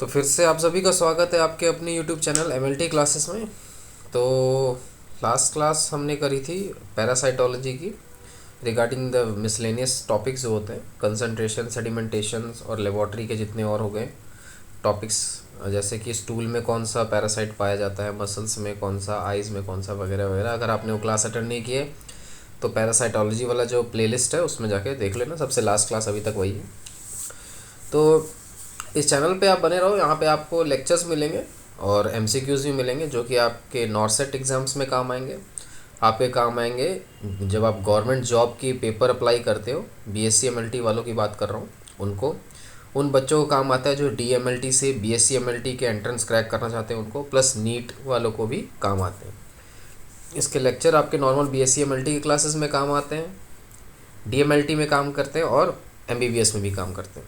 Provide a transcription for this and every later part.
तो फिर से आप सभी का स्वागत है आपके अपने YouTube चैनल एमएलटी क्लासेस में। तो लास्ट क्लास हमने करी थी पैरासाइटोलॉजी की रिगार्डिंग द मिसलेनियस टॉपिक्स जो होते हैं कंसंट्रेशन, सेडिमेंटेशन और लेबॉर्ट्री के जितने और हो गए टॉपिक्स, जैसे कि स्टूल में कौन सा पैरासाइट पाया जाता है, मसल्स में कौन सा, आइज़ में कौन सा, वगैरह वगैरह। अगर आपने वो क्लास अटेंड नहीं किए तो पैरासाइटोलॉजी वाला जो प्लेलिस्ट है उसमें जाके देख लेना, सबसे लास्ट क्लास अभी तक वही है। तो इस चैनल पे आप बने रहो, यहाँ पे आपको लेक्चर्स मिलेंगे और एमसीक्यूज़ भी मिलेंगे जो कि आपके नॉर्सेट एग्ज़ाम्स में काम आएंगे। आपके काम आएंगे जब आप गवर्नमेंट जॉब की पेपर अप्लाई करते हो। बीएससी एमएलटी वालों की बात कर रहा हूँ, उनको, उन बच्चों को काम आता है जो डीएमएलटी से बीएससी एमएलटी के एंट्रेंस क्रैक करना चाहते हैं उनको, प्लस नीट वालों को भी काम आते हैं। इसके लेक्चर आपके नॉर्मल बीएससी एमएलटी के क्लासेस में काम आते हैं, डीएमएलटी में काम करते हैं और एमबीबीएस में भी काम करते हैं।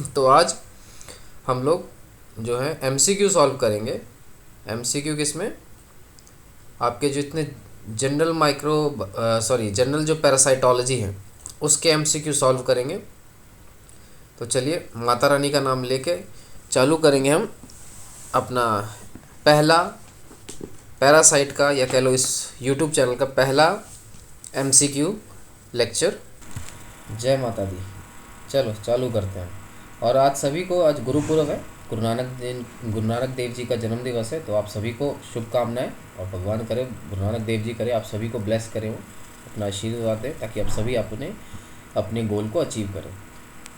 तो आज हम लोग जो है एमसीक्यू सॉल्व करेंगे। एमसीक्यू किसमें, आपके जो इतने जनरल जो पैरासाइटोलॉजी है उसके एमसीक्यू सॉल्व करेंगे। तो चलिए माता रानी का नाम लेके चालू करेंगे हम अपना पहला पैरासाइट का, या कह लो इस यूट्यूब चैनल का पहला एमसीक्यू लेक्चर। जय माता दी। चलो चालू करते हैं। और आज सभी को, आज गुरुपुरब है, गुरु नानक देव जी का जन्म दिवस है। तो आप सभी को शुभकामनाएं, और भगवान करे, गुरु नानक देव जी करे आप सभी को ब्लेस करें, वो अपना आशीर्वाद दें ताकि आप सभी अपने गोल को अचीव करें।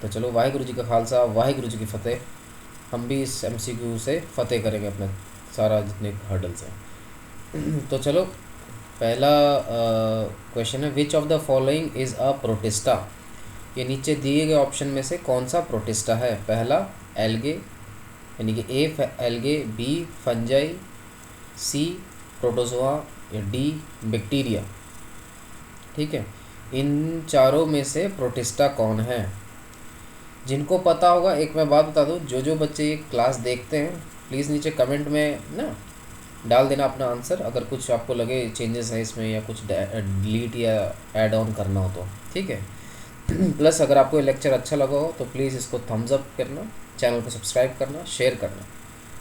तो चलो, वाहिगुरु जी का खालसा, वाहिगुरु जी की फतेह। हम भी इस एमसीक्यू से फतेह करेंगे अपना सारा जितने हर्डल्स हैं। तो चलो, पहला क्वेश्चन है, which of the following is a protista. ये नीचे दिए गए ऑप्शन में से कौन सा प्रोटिस्टा है। पहला एल्गे, यानी कि ए एल्गे, बी फंजाई, सी प्रोटोजोआ, या डी बैक्टीरिया। ठीक है, इन चारों में से प्रोटिस्टा कौन है। जिनको पता होगा, एक मैं बात बता दूं, जो बच्चे ये क्लास देखते हैं प्लीज़ नीचे कमेंट में ना डाल देना अपना आंसर, अगर कुछ आपको लगे चेंजेस है इसमें या कुछ डिलीट या ऐड ऑन करना हो तो। ठीक है। प्लस अगर आपको ये लेक्चर अच्छा लगा हो तो प्लीज़ इसको थम्स अप करना, चैनल को सब्सक्राइब करना, शेयर करना।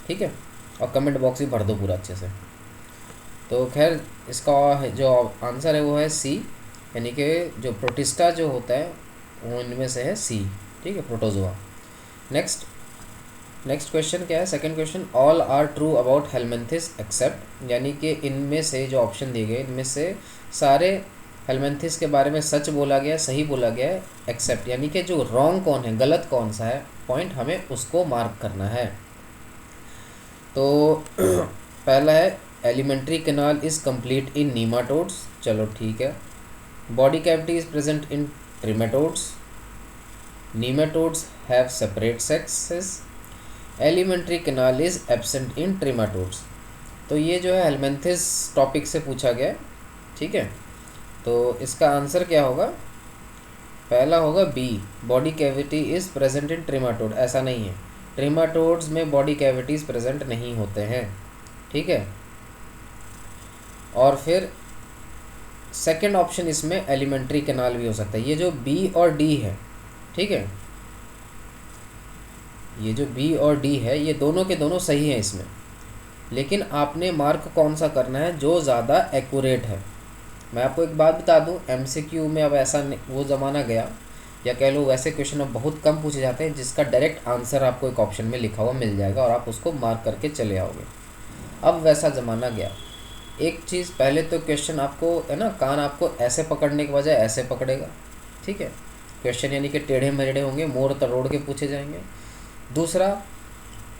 ठीक है, और कमेंट बॉक्स भी भर दो पूरा अच्छे से। तो खैर, इसका जो आंसर है वो है सी, यानी कि जो प्रोटिस्टा जो होता है वो इनमें से है सी। ठीक है, प्रोटोजोआ। नेक्स्ट क्वेश्चन क्या है, second question, all are true about helminths except, यानी कि इनमें से जो ऑप्शन दिए गए इनमें से सारे हेलमिंथिस के बारे में सच बोला गया, सही बोला गया है, एक्सेप्ट यानी कि जो रॉन्ग कौन है, गलत कौन सा है, पॉइंट हमें उसको मार्क करना है। तो पहला है, alimentary canal is complete in nematodes. चलो ठीक है। Body cavity is present in trematodes. Nematodes have separate sexes. Alimentary canal is absent in trematodes. तो ये जो है हेलमिंथिस टॉपिक से पूछा गया है। ठीक है, तो इसका आंसर क्या होगा, पहला होगा B, body cavity is present in trematode. ऐसा नहीं है, ट्रिमाटोड्स में बॉडी कैविटीज़ प्रेजेंट नहीं होते हैं। ठीक है, और फिर सेकंड ऑप्शन इसमें एलिमेंट्री कैनाल भी हो सकता है। ये जो बी और डी है, ठीक है, ये जो बी और डी है ये दोनों के दोनों सही हैं इसमें, लेकिन आपने मार्क कौन सा करना है जो ज़्यादा एक्यूरेट है। मैं आपको एक बात बता दूं, एमसीक्यू में अब ऐसा वो ज़माना गया, या कह लो वैसे क्वेश्चन अब बहुत कम पूछे जाते हैं जिसका डायरेक्ट आंसर आपको एक ऑप्शन में लिखा हुआ मिल जाएगा और आप उसको मार्क करके चले आओगे। अब वैसा ज़माना गया। एक चीज़, पहले तो क्वेश्चन आपको है ना, कान आपको ऐसे पकड़ने के बजाय ऐसे पकड़ेगा। ठीक है, क्वेश्चन यानी कि टेढ़े मेढ़े होंगे, मोड़ तरोड़ के पूछे जाएंगे। दूसरा,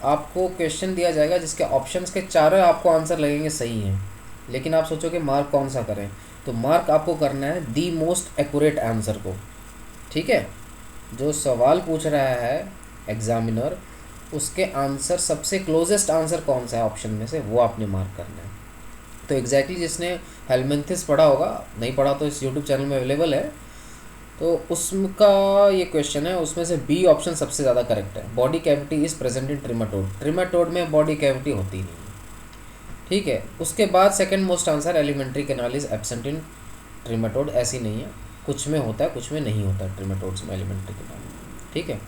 आपको क्वेश्चन दिया जाएगा जिसके ऑप्शंस के चारों आपको आंसर लगेंगे सही हैं, लेकिन आप सोचोगे मार्क कौन सा करें, तो मार्क आपको करना है दी मोस्ट एक्यूरेट आंसर को। ठीक है, जो सवाल पूछ रहा है एग्जामिनर उसके आंसर सबसे क्लोजेस्ट आंसर कौन सा है ऑप्शन में से, वो आपने मार्क करना है। तो एग्जैक्टली जिसने हेलमिंथिस पढ़ा होगा, नहीं पढ़ा तो इस यूट्यूब चैनल में अवेलेबल है, तो उसका ये क्वेश्चन है, उसमें से बी ऑप्शन सबसे ज़्यादा करेक्ट है। Body cavity is present in trematode. Trematode में बॉडी कैविटी होती नहीं है। ठीक है, उसके बाद second most answer alimentary canal is absent in trematode. ऐसी नहीं है, कुछ में होता है कुछ में नहीं होता है ट्रिमेटोड्स में एलिमेंट्री कैनाल। ठीक है,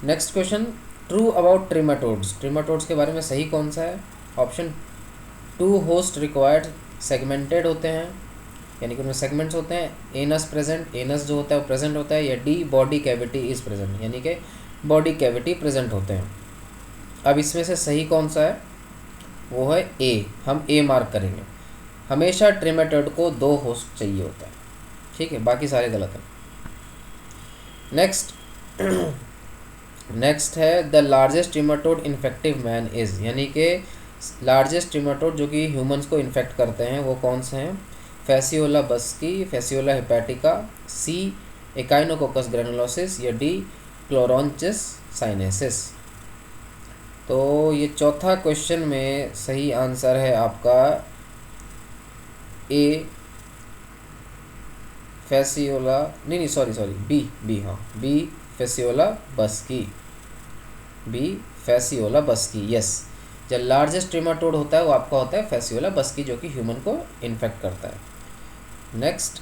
नेक्स्ट क्वेश्चन, ट्रू अबाउट ट्रिमेटोड्स, ट्रिमेटोड्स के बारे में सही कौन सा है? ऑप्शन 2 होस्ट रिक्वायर्ड सेगमेंटेड होते हैं, यानी कि उनमें सेगमेंट्स होते हैं, एनस प्रेजेंट, एनस जो होता है वो प्रेजेंट होता है, या D body cavity is present, यानी कि बॉडी कैविटी प्रेजेंट होते हैं। अब इसमें से सही कौन सा है? वो है ए, हम ए मार्क करेंगे। हमेशा ट्रिमेटोड को 2 होस्ट चाहिए होता है, ठीक है, बाकी सारे गलत हैं। नेक्स्ट नेक्स्ट है the largest trematode infective man is, यानी कि लार्जेस्ट ट्रिमेटोड जो कि ह्यूमंस को इन्फेक्ट करते हैं वो कौन से हैं? फैसियोला बस्की, फैसियोला हेपेटिका, सी एकाइनोकोकस ग्रेनुलोसिस, या डी क्लोरोंचिस साइनेसिस। तो ये चौथा क्वेश्चन में सही आंसर है आपका ए फैसियोला, नहीं सॉरी बी, हाँ B Fasciola buski, B Fasciola buski, yes. जो लार्जेस्ट ट्रिमेटोड होता है वो आपका होता है फैसियोला बस्की, जो कि ह्यूमन को इन्फेक्ट करता है। Next,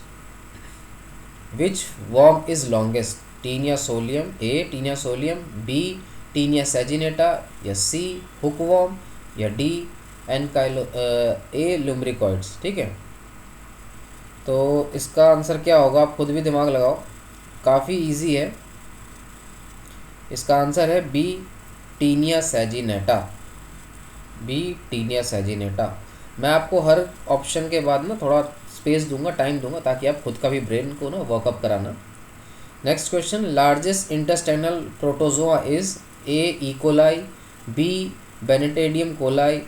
which worm is longest? Taenia solium, A Taenia solium, B Taenia saginata, या सी हुक वर्म, या डी ए लुम्ब्रिकॉइड्स, ठीक है। तो इसका आंसर क्या होगा? आप खुद भी दिमाग लगाओ, काफ़ी इजी है। इसका आंसर है B Taenia saginata, B Taenia saginata. मैं आपको हर ऑप्शन के बाद ना थोड़ा स्पेस दूंगा, टाइम दूंगा, ताकि आप खुद का भी ब्रेन को ना वर्कअप कराना। Next question, largest intestinal protozoa is A E coli, B Balantidium coli,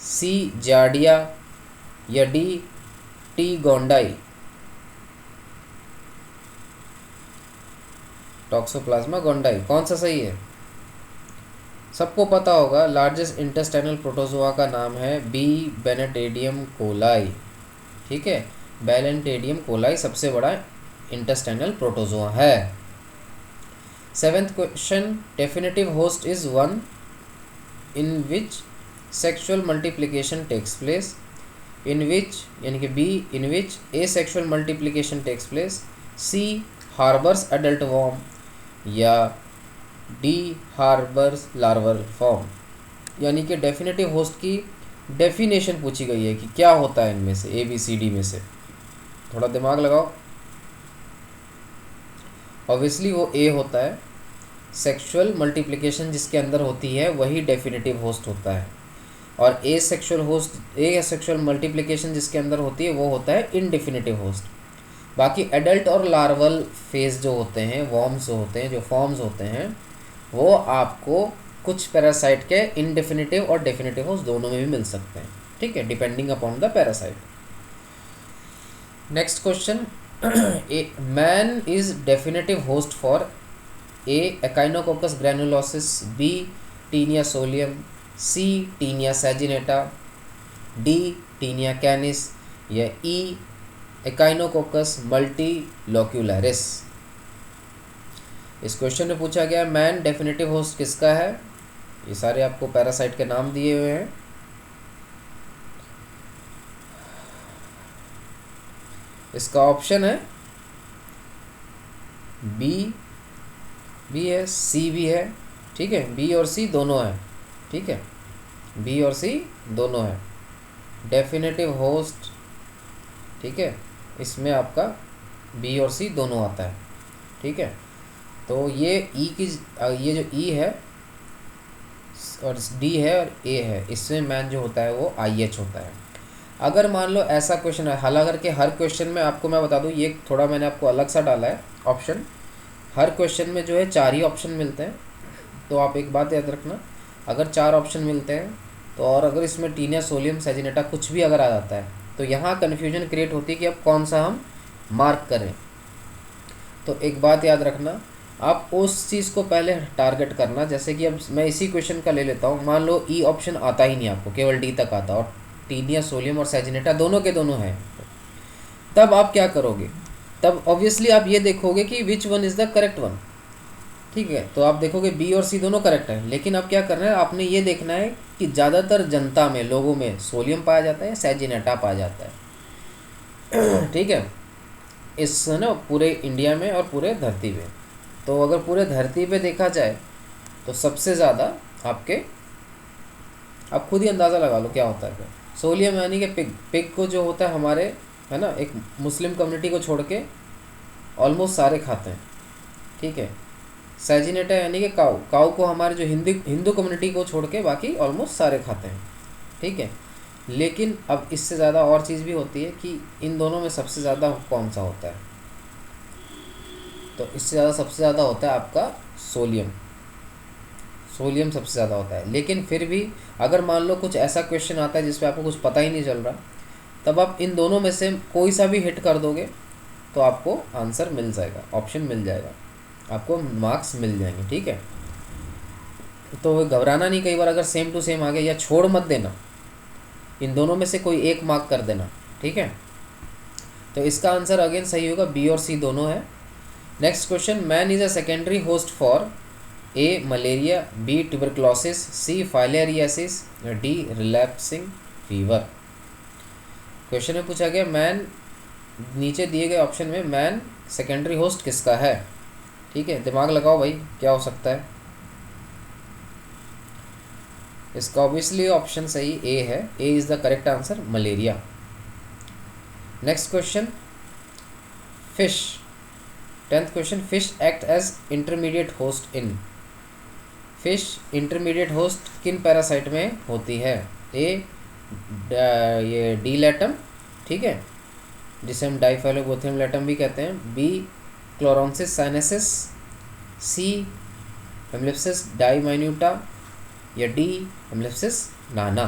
C Giardia, या D T gondii Toxoplasma gondii. कौन सा सही है? सबको पता होगा लार्जेस्ट इंटेस्टाइनल प्रोटोजोआ का नाम है बी बेनेटेडियम कोलाई, ठीक है। बेनेटेडियम कोलाई सबसे बड़ा इंटेस्टाइनल प्रोटोजोआ है। 7th question, definitive host is one in which sexual multiplication takes place, in which, यानी कि B in which asexual multiplication takes place, C harbours adult worm, या D harbours larval form. यानी कि definitive host की definition पूछी गई है कि क्या होता है इनमें से, ए बी सी डी में से। थोड़ा दिमाग लगाओ। ऑब्वियसली वो ए होता है, सेक्सुअल मल्टीप्लिकेशन जिसके अंदर होती है वही डेफिनेटिव होस्ट होता है, और ए सेक्सुअल मल्टीप्लिकेशन जिसके अंदर होती है वो होता है इनडेफिनेटिव होस्ट। बाकी एडल्ट और लार्वल फेज जो होते हैं, वॉर्म्स जो होते हैं, जो फॉर्म्स होते हैं, वो आपको कुछ पैरासाइट के इनडेफिनेटिव और डेफिनेटिव होस्ट दोनों में भी मिल सकते हैं, ठीक है, depending upon the parasite. Next question, man is definitive host for A Echinococcus granulosus, B Taenia solium, C Taenia saginata, D Taenia canis, या ई एकाइनोकोकस मल्टीलोक्यूलरिस। इस क्वेश्चन में पूछा गया मैन डेफिनेटिव होस्ट किसका है? ये सारे आपको पैरासाइट के नाम दिए हुए हैं। इसका ऑप्शन है बी है, सी भी है, ठीक है, बी और सी दोनों है, ठीक है, बी और सी दोनों है डेफिनेटिव होस्ट, ठीक है। इसमें आपका बी और सी दोनों आता है, ठीक है। तो ये ये जो ई है और डी है और ए है, इसमें मैन जो होता है वो आई एच होता है। अगर मान लो ऐसा क्वेश्चन है, हालांकि हर क्वेश्चन में आपको मैं बता दूं, ये थोड़ा मैंने आपको अलग सा डाला है ऑप्शन। हर क्वेश्चन में जो है 4 ही ऑप्शन मिलते हैं, तो आप एक बात याद रखना, अगर 4 ऑप्शन मिलते हैं तो, और अगर इसमें टीनिया सोलियम सैजिनेटा कुछ भी अगर आ जाता है तो यहाँ कन्फ्यूजन क्रिएट होती है कि अब कौन सा हम मार्क करें। तो एक बात याद रखना, आप उस चीज़ को पहले टारगेट करना। जैसे कि अब मैं इसी क्वेश्चन का ले लेता हूँ, मान लो ई ऑप्शन आता ही नहीं आपको, केवल डी तक आता, और टीनिया सोलियम और सैजिनेटा दोनों के दोनों हैं, तब आप क्या करोगे? तब ऑब्वियसली आप ये देखोगे कि which one is the correct one, ठीक है। तो आप देखोगे बी और सी दोनों करेक्ट है, लेकिन अब क्या करना है, आपने ये देखना है कि ज़्यादातर जनता में, लोगों में सोलियम पाया जाता है, सैजिनेटा पाया जाता है, ठीक है, इस ना पूरे इंडिया में और पूरे धरती पे। तो अगर पूरे धरती पे देखा जाए तो सबसे ज़्यादा आपके, आप खुद ही अंदाज़ा लगा लो क्या होता है फिर। सोलियम यानी कि पिग, पिग को जो होता है हमारे, है ना, एक मुस्लिम कम्युनिटी को छोड़ के ऑलमोस्ट सारे खाते हैं, ठीक है। सैजिनेटा यानी कि काऊ, काऊ को हमारे जो हिंदू कम्युनिटी को छोड़ के बाकी ऑलमोस्ट सारे खाते हैं, ठीक है। लेकिन अब इससे ज़्यादा और चीज़ भी होती है कि इन दोनों में सबसे ज़्यादा कौन सा होता है, तो इससे ज़्यादा सबसे ज़्यादा होता है आपका सोलियम। सोलियम सबसे ज़्यादा होता है। लेकिन फिर भी अगर मान लो कुछ ऐसा क्वेश्चन आता है जिसपे आपको कुछ पता ही नहीं चल रहा, तब आप इन दोनों में से कोई सा भी हिट कर दोगे तो आपको आंसर मिल जाएगा, ऑप्शन मिल जाएगा, आपको मार्क्स मिल जाएंगे, ठीक है। तो घबराना नहीं, कई बार अगर सेम टू सेम आ गया, या छोड़ मत देना, इन दोनों में से कोई एक मार्क कर देना, ठीक है। तो इसका आंसर अगेन सही होगा, बी और सी दोनों है। Next question, man is a secondary host for A malaria, B tuberculosis, C filariasis, D relapsing fever. Question में पूछा गया मैन, नीचे दिए गए ऑप्शन में मैन सेकेंडरी होस्ट किसका है, ठीक है। दिमाग लगाओ भाई, क्या हो सकता है इसका। ऑब्वियसली ऑप्शन सही ए है, A is the correct answer, malaria. Next question, fish, 10th question, fish act as intermediate host in, fish intermediate host किन पैरासाइट में होती है। ए ये डीलैटम, ठीक है, जिसे हम डाइफैलोबोथियम लैटम भी कहते हैं। बी क्लोरोंसिस साइनेसिस, सी हेमलिप्सिस डाइमाइन्यूटा, या डी हेमलिप्सिस नाना।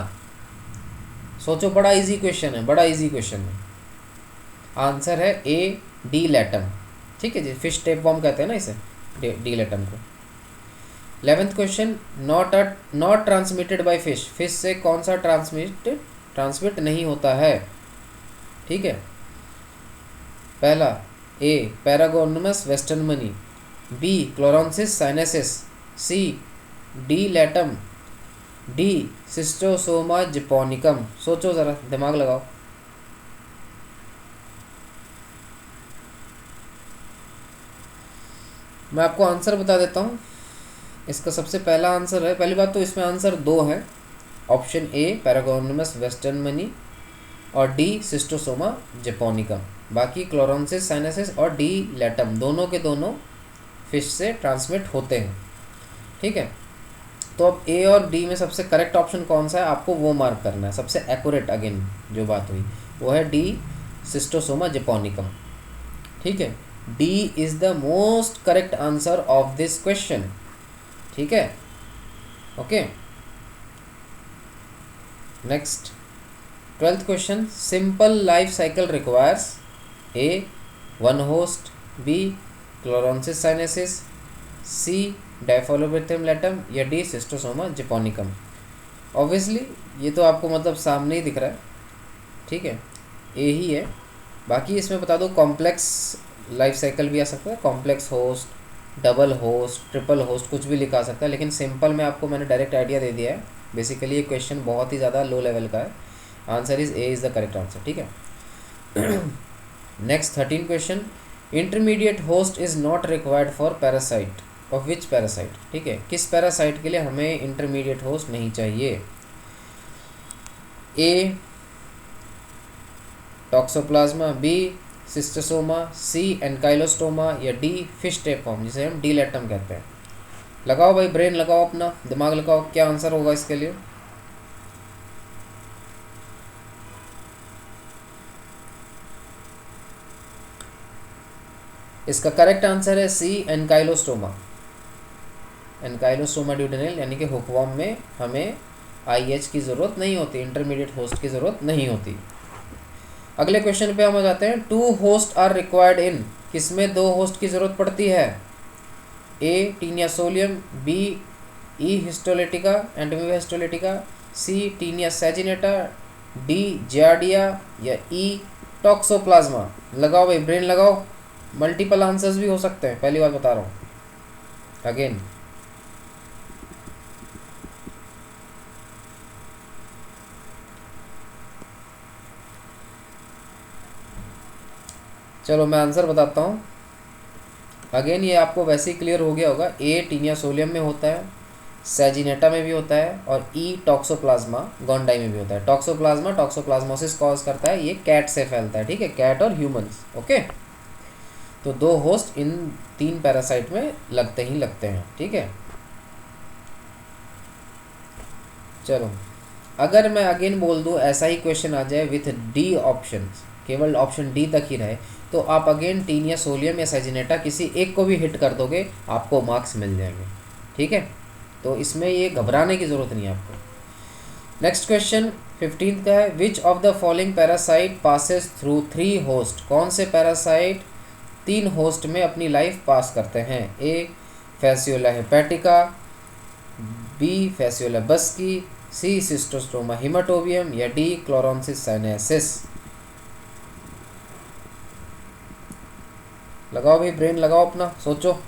सोचो, बड़ा इजी क्वेश्चन है, बड़ा इजी क्वेश्चन है। आंसर है ए डीलैटम, ठीक है जी, फिश टेप वॉर्म कहते हैं ना इसे, डीलैटम को। 11th question, not transmitted by fish, fish से कौन सा ट्रांसमिट नहीं होता है, ठीक है। पहला A Paragonimus westermani, B Clonorchis sinensis, C D latum, D Schistosoma japonicum. सोचो ज़रा, दिमाग लगाओ। मैं आपको आंसर बता देता हूँ। इसका सबसे पहला आंसर है, पहली बात तो इसमें आंसर दो है, ऑप्शन ए पैरागोनमस वेस्टर्नमनी और डी सिस्टोसोमा जेपोनिकम। बाकी क्लोरोंसिस साइनेसिस और डी लैटम दोनों के दोनों फिश से ट्रांसमिट होते हैं, ठीक है। तो अब ए और डी में सबसे करेक्ट ऑप्शन कौन सा है, आपको वो मार्क करना है। सबसे एक्यूरेट अगेन जो बात हुई वो है डी सिस्टोसोमा जेपोनिकम, ठीक है। D is the most correct answer of this question, ठीक है, okay. Next 12th question, simple life cycle requires A one host, B Clonorchis sinensis, C Diphyllobothrium latum, या डी सिस्टोसोमा जेपोनिकम। ऑब्वियसली ये तो आपको मतलब सामने ही दिख रहा है, ठीक है, ए ही है। बाकी इसमें बता दो, कॉम्प्लेक्स लाइफ साइकिल भी आ सकता है, complex host, double host, triple host, कुछ भी लिखा सकता है। लेकिन सिंपल में आपको मैंने डायरेक्ट आइडिया दे दिया है। बेसिकली ये क्वेश्चन बहुत ही ज़्यादा लो लेवल का है। Answer is a is the correct answer, ठीक है। Next 13 question, intermediate host is not required for parasite of which parasite, ठीक है, किस पैरासाइट के लिए हमें इंटरमीडिएट होस्ट नहीं चाहिए। ए टॉक्सोप्लाज्मा, बी सिस्टोसोमा, सी एनकाइलोस्टोमा, या डी फिश टेपवर्म जिसे हम डीलैटम कहते हैं। लगाओ भाई, ब्रेन लगाओ, अपना दिमाग लगाओ, क्या आंसर होगा इसके लिए। इसका करेक्ट आंसर है सी एनकाइलोस्टोमा। एनकाइलोस्टोमा ड्यूडेनल यानी कि हुकवर्म में हमें आईएच की ज़रूरत नहीं होती, इंटरमीडिएट होस्ट की ज़रूरत नहीं होती। अगले क्वेश्चन पे हम आ जाते हैं, two host are required in, किसमें दो होस्ट की ज़रूरत पड़ती है। A Taenia solium, B E histolytica Entamoeba histolytica, C Taenia saginata, D Giardia, या ई टॉक्सोप्लाज्मा। लगाओ भाई, ब्रेन लगाओ, मल्टीपल आंसर्स भी हो सकते हैं, पहली बार बता रहा हूँ अगेन। चलो मैं आंसर बताता हूँ अगेन, ये आपको वैसे ही क्लियर हो गया होगा। ए टीनिया सोलियम में होता है, सैजिनेटा में भी होता है, और ई टॉक्सोप्लाज्मा गोंडाई में भी होता है। टॉक्सोप्लाज्मा टॉक्सोप्लाज्मोसिस कॉज करता है, ये कैट से फैलता है, ठीक है, कैट और ह्यूमंस। ओके, तो 2 होस्ट इन 3 पैरासाइट में लगते ही लगते हैं, ठीक है। चलो, अगर मैं अगेन बोल दूँ ऐसा ही क्वेश्चन आ जाए विथ डी ऑप्शन, केवल ऑप्शन डी तक ही रहे, तो आप अगेन टीनिया सोलियम या सैजिनेटा किसी एक को भी हिट कर दोगे, आपको मार्क्स मिल जाएंगे, ठीक है। तो इसमें ये घबराने की ज़रूरत नहीं है आपको। नेक्स्ट क्वेश्चन 15 का है, which of the following parasite passes through 3 host. कौन से पैरासाइट 3 होस्ट में अपनी लाइफ पास करते हैं? ए फैसियोला हेपेटिका, बी फैसियोला बस्की, सी सिस्टोस्टोमा हिमाटोबियम, या डी क्लोरोंसिस साइनेसिस। लगाओ भाई, ब्रेन लगाओ अपना, सोचो।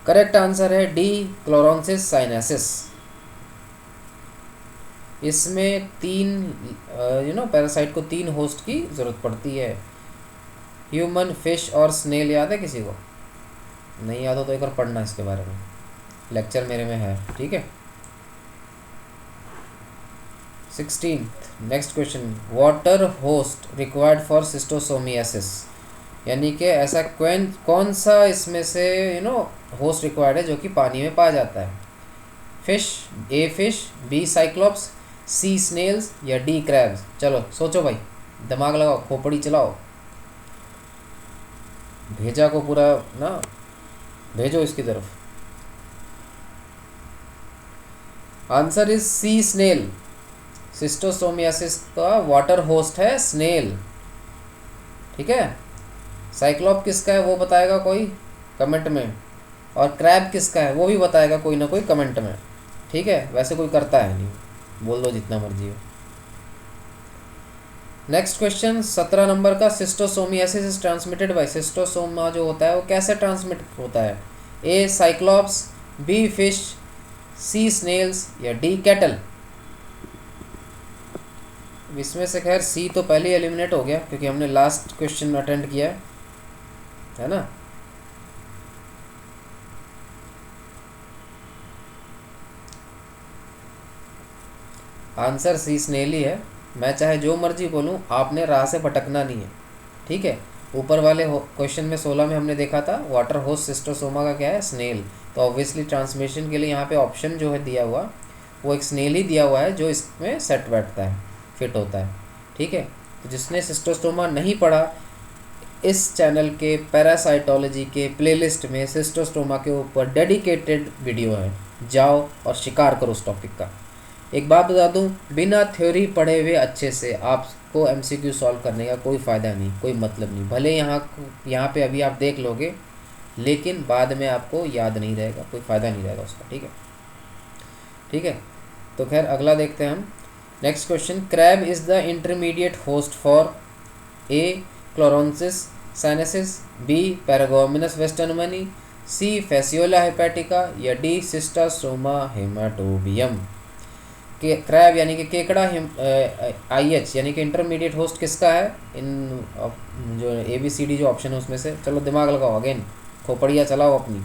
करेक्ट आंसर है डी क्लोरोंसिस साइनेसिस। इसमें 3 पैरासाइट को 3 होस्ट की ज़रूरत पड़ती है। ह्यूमन, फिश और स्नेल याद है किसी को? नहीं याद हो तो एक बार पढ़ना इसके बारे में, लेक्चर मेरे में है, ठीक है। 16 next question, water host required for schistosomiasis, यानी कि ऐसा कौन सा इसमें से होस्ट रिक्वायर्ड है जो कि पानी में पाया जाता है? Fish, A fish, B cyclops, C snails, या डी क्रैब्स। चलो सोचो भाई, दिमाग लगाओ, खोपड़ी चलाओ, भेजा को पूरा ना भेजो इसकी तरफ। Answer is C snail. Schistosomiasis का वाटर होस्ट है स्नेल, ठीक है। साइक्लोप किसका है वो बताएगा कोई कमेंट में, और क्रैब किसका है वो भी बताएगा कोई ना कोई कमेंट में, ठीक है। वैसे कोई करता है नहीं, बोल दो जितना मर्जी हो। नेक्स्ट क्वेश्चन 17 नंबर का, schistosomiasis is transmitted by, schistosoma जो होता है वो कैसे ट्रांसमिट होता है? ए साइक्लोप्स, बी फिश, सी स्नेल्स, या डी कैटल। इसमें से खैर सी तो पहले ही एलिमिनेट हो गया क्योंकि हमने लास्ट क्वेश्चन अटेंड किया है ना। आंसर सी स्नेल ही है। मैं चाहे जो मर्जी बोलूँ, आपने राह से भटकना नहीं है, ठीक है। ऊपर वाले क्वेश्चन में 16 में हमने देखा था वाटर होस्ट सिस्टोसोमा का क्या है, स्नेल। तो ऑब्वियसली ट्रांसमिशन के लिए यहाँ पे ऑप्शन जो है दिया हुआ वो एक स्नेल ही दिया हुआ है जो इसमें सेट बैठता है, फिट होता है, ठीक है। तो जिसने सिस्टोस्टोमा नहीं पढ़ा, इस चैनल के पैरासाइटोलॉजी के प्लेलिस्ट में सिस्टोस्टोमा के ऊपर डेडिकेटेड वीडियो है, जाओ और शिकार करो उस टॉपिक का। एक बात बता दूं, बिना थ्योरी पढ़े हुए अच्छे से आपको एमसीक्यू सॉल्व करने का कोई फ़ायदा नहीं, कोई मतलब नहीं। भले यहाँ पे अभी आप देख लोगे, लेकिन बाद में आपको याद नहीं रहेगा, कोई फ़ायदा नहीं रहेगा उसका, ठीक है, ठीक है। तो खैर अगला देखते हैं हम। Next question, crab is the intermediate host for A Clonorchis sinensis, B Paragonimus westermani, C Fasciola hepatica, या डी सिस्टोसोमा हेमाटोबियम। के क्रैब यानी कि केकड़ा IH यानी कि इंटरमीडिएट होस्ट किसका है इन जो ABCD जो ऑप्शन है उसमें से? चलो दिमाग लगाओ, अगेन खोपड़िया चलाओ अपनी।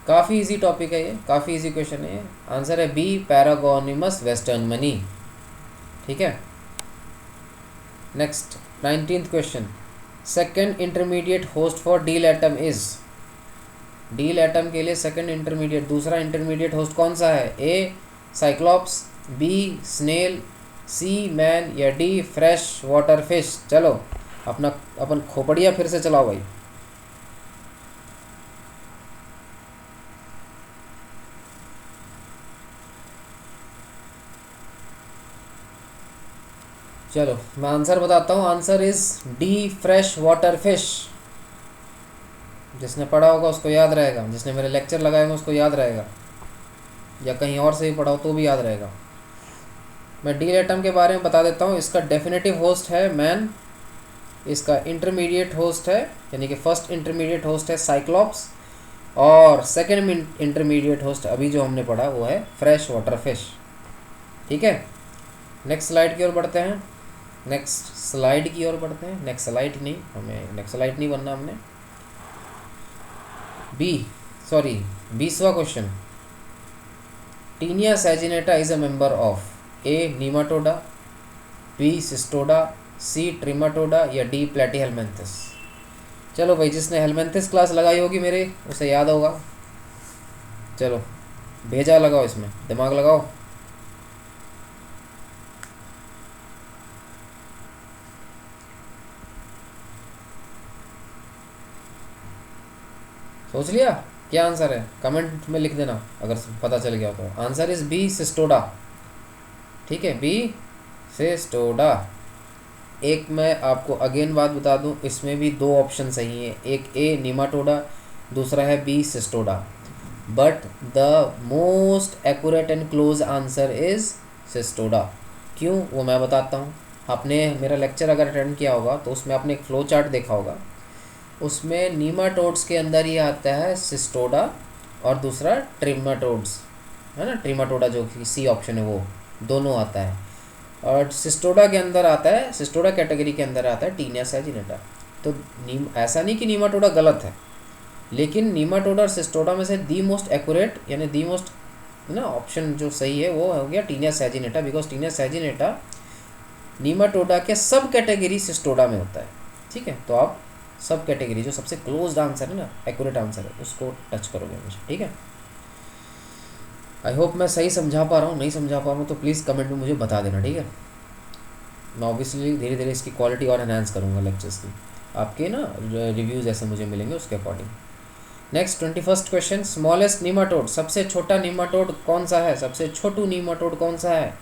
काफ़ी इजी टॉपिक है ये, काफ़ी इजी क्वेश्चन है ये। आंसर है बी पैरागोनिमस वेस्टर्नमनी, ठीक है। Next 19th question, second intermediate host for deal atom is. Deal atom के लिए सेकंड इंटरमीडिएट, दूसरा इंटरमीडिएट होस्ट कौन सा है? ए साइक्लोप्स, बी स्नेल, सी मैन, या डी फ्रेश वाटर फिश। चलो अपन खोपड़िया फिर से चलाओ भाई। चलो मैं आंसर बताता हूँ, answer is D fresh water fish. जिसने पढ़ा होगा उसको याद रहेगा, जिसने मेरे लेक्चर लगाए होंगे उसको याद रहेगा, या कहीं और से भी पढ़ा हो तो भी याद रहेगा। मैं डील एटम के बारे में बता देता हूँ। इसका डेफिनेटिव होस्ट है मैन, इसका इंटरमीडिएट होस्ट है यानी कि फर्स्ट इंटरमीडिएट होस्ट है साइक्लोप्स, और सेकेंड इंटरमीडिएट होस्ट अभी जो हमने पढ़ा वो है फ्रेश वाटर फिश, ठीक है। नेक्स्ट स्लाइड की ओर बढ़ते हैं। नेक्स्ट स्लाइड की ओर बढ़ते हैं। नेक्स्ट स्लाइड नहीं, हमें नेक्स्ट स्लाइड नहीं बनना हमने। सॉरी 20वां question, Taenia saginata is a member of A Nematoda, B Cestoda, C Trematoda या डी प्लेटीहेलमिन्थस। चलो भाई, जिसने हेलमिन्थस क्लास लगाई होगी मेरे, उसे याद होगा। चलो भेजा लगाओ, इसमें दिमाग लगाओ। सोच लिया क्या आंसर है? कमेंट में लिख देना अगर पता चल गया तो। Answer is B Cestoda. ठीक है, बी सिस्टोडा। एक मैं आपको अगेन बात बता दूं, इसमें भी दो ऑप्शन सही हैं, एक ए नीमाटोडा, दूसरा है B Cestoda, but the most accurate and close answer is Cestoda. क्यों, वो मैं बताता हूँ। आपने मेरा लेक्चर अगर अटेंड किया होगा तो उसमें आपने एक फ्लो चार्ट देखा होगा, उसमें नीमाटोड्स के अंदर ही आता है सिस्टोडा और दूसरा ट्रिमाटोड्स, है ना, ट्रिमाटोडा जो कि सी ऑप्शन है, वो दोनों आता है। और सिस्टोडा के अंदर आता है, सिस्टोडा कैटेगरी के अंदर आता है टीनिया सैजिनेटा। तो ऐसा नहीं कि नीमाटोडा गलत है, लेकिन नीमाटोडा और सिस्टोडा में से दी मोस्ट एक्यूरेट यानी दी मोस्ट ना ऑप्शन जो सही है वो हो गया Taenia saginata, because Taenia saginata Nematoda के सब कैटेगरी सिस्टोडा में होता है। ठीक है, तो आप सब कैटेगरी जो सबसे क्लोज्ड आंसर है ना, एक्यूरेट आंसर है, उसको टच करोगे हमेशा। ठीक है, आई होप मैं सही समझा पा रहा हूँ। नहीं समझा पा रहा हूँ तो प्लीज़ कमेंट में मुझे बता देना। ठीक है, मैं ऑब्वियसली धीरे धीरे इसकी क्वालिटी और एनहांस करूँगा लेक्चर्स की, आपके ना रिव्यूज़ ऐसे मुझे मिलेंगे उसके according. Next 21st question, smallest nematode, सबसे छोटा नीमाटोड कौन सा है? सबसे छोटू नीमाटोड कौन सा है?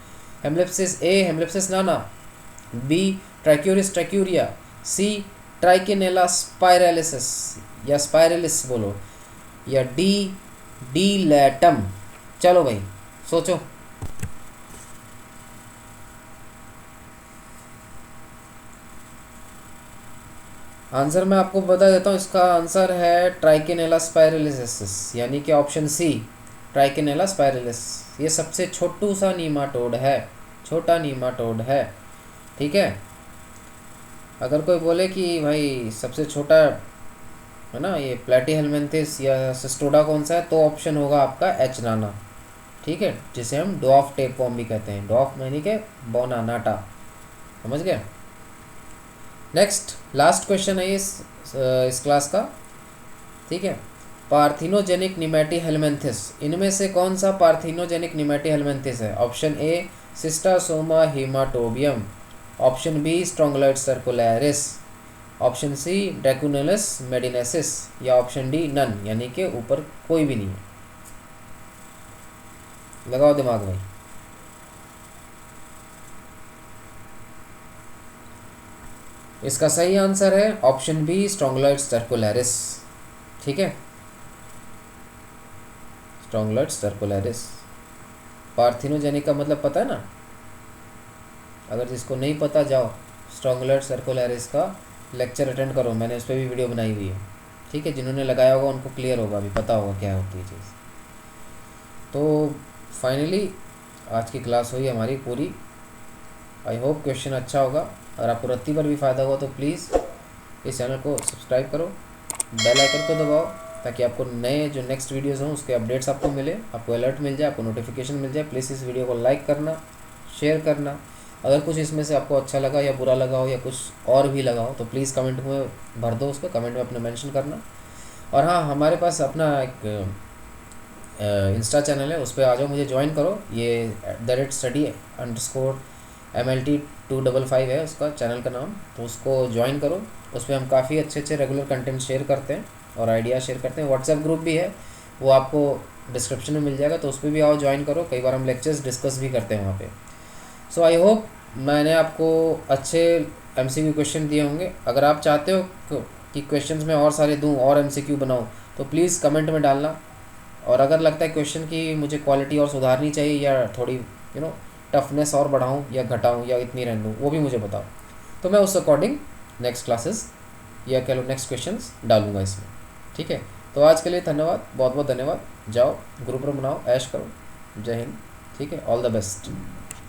हेमलिप्सिस ए हेमलिप्सिस नाना, बी ट्राइक्यूरिस ट्राइक्यूरिया, सी ट्राइकिनेला स्पाइरालिसिस या स्पाइरलिस बोलो, या डी डीलैटम। चलो भाई सोचो। आंसर मैं आपको बता देता हूँ, इसका आंसर है ट्राइकिनेला स्पाइरलिसिस, यानी कि ऑप्शन सी ट्राइकिनेला स्पाइरलिस। ये सबसे छोटू सा नीमाटोड है, छोटा नीमाटोड है। ठीक है, अगर कोई बोले कि भाई सबसे छोटा है ना ये प्लेटीहेलमिन्थस या सिस्टोडा कौन सा है, तो ऑप्शन होगा आपका एच नाना। ठीक है, जिसे हम डॉफ टेपवर्म भी कहते हैं, डॉफ यानी कि बोनानाटा। समझ गए? नेक्स्ट लास्ट क्वेश्चन है इस क्लास का। ठीक है, पार्थिनोजेनिक निमेटीहेलमिन्थस, इनमें से कौन सा पार्थिनोजेनिक निमेटीहेलमिन्थस है? Option A Schistosoma haematobium, option B Strongyloides stercoralis, option C Dracunculus medinensis या ऑप्शन डी नन, यानी कि ऊपर कोई भी नहीं है। लगाओ दिमाग भाई। इसका सही आंसर है ऑप्शन बी स्ट्रोंगलाइट सर्कुलरिस। ठीक है, स्ट्रोंगलाइट सर्कुलरिस। पार्थिनोजेनिक का मतलब पता है ना? अगर जिसको नहीं पता जाओ स्ट्रोंगलाइट सर्कुलरिस का लेक्चर अटेंड करो, मैंने उस पर भी वीडियो बनाई हुई है। ठीक है, जिन्होंने लगाया होगा उनको क्लियर होगा, अभी पता होगा क्या होती है चीज़। तो फाइनली आज की क्लास हुई हमारी पूरी। आई होप क्वेश्चन अच्छा होगा। अगर आपको रत्ती पर भी फ़ायदा हुआ तो प्लीज़ इस चैनल को सब्सक्राइब करो, बेल आइकन को दबाओ, ताकि आपको नए जो नेक्स्ट वीडियोस हों उसके अपडेट्स आपको मिले, आपको अलर्ट मिल जाए, आपको नोटिफिकेशन मिल जाए। प्लीज़ इस वीडियो को लाइक करना, शेयर करना। अगर कुछ इसमें से आपको अच्छा लगा या बुरा लगा हो या कुछ और भी लगा हो तो प्लीज़ कमेंट में भर दो, उसको कमेंट में अपने मेंशन करना। और हाँ, हमारे पास अपना एक इंस्टा चैनल है, उस पर आ जाओ, मुझे ज्वाइन करो। ये @study_MLT255 है उसका चैनल का नाम, तो उसको ज्वाइन करो। उस पर हम काफ़ी अच्छे अच्छे रेगुलर कंटेंट शेयर करते हैं और आइडिया शेयर करते हैं। व्हाट्सएप ग्रुप भी है, वो आपको डिस्क्रिप्शन में मिल जाएगा, तो उस पर भी आओ, ज्वाइन करो। कई बार हम लेक्चर्स डिस्कस भी करते हैं वहाँ पे। सो आई होप मैंने आपको अच्छे MCQ क्वेश्चन दिए होंगे। अगर आप चाहते हो कि क्वेश्चंस में और सारे दूँ और MCQ बनाऊँ तो प्लीज़ कमेंट में डालना। और अगर लगता है क्वेश्चन की मुझे क्वालिटी और सुधारनी चाहिए या थोड़ी टफनेस और बढ़ाऊँ या घटाऊँ या इतनी रहने दूँ, वो भी मुझे बताओ, तो मैं उस अकॉर्डिंग नेक्स्ट क्लासेस या कह लो नेक्स्ट क्वेश्चंस डालूँगा इसमें। ठीक है, तो आज के लिए धन्यवाद, बहुत बहुत धन्यवाद। जाओ ग्रुप में बनाओ, ऐश करो। जय हिंद। ठीक है, ऑल द बेस्ट।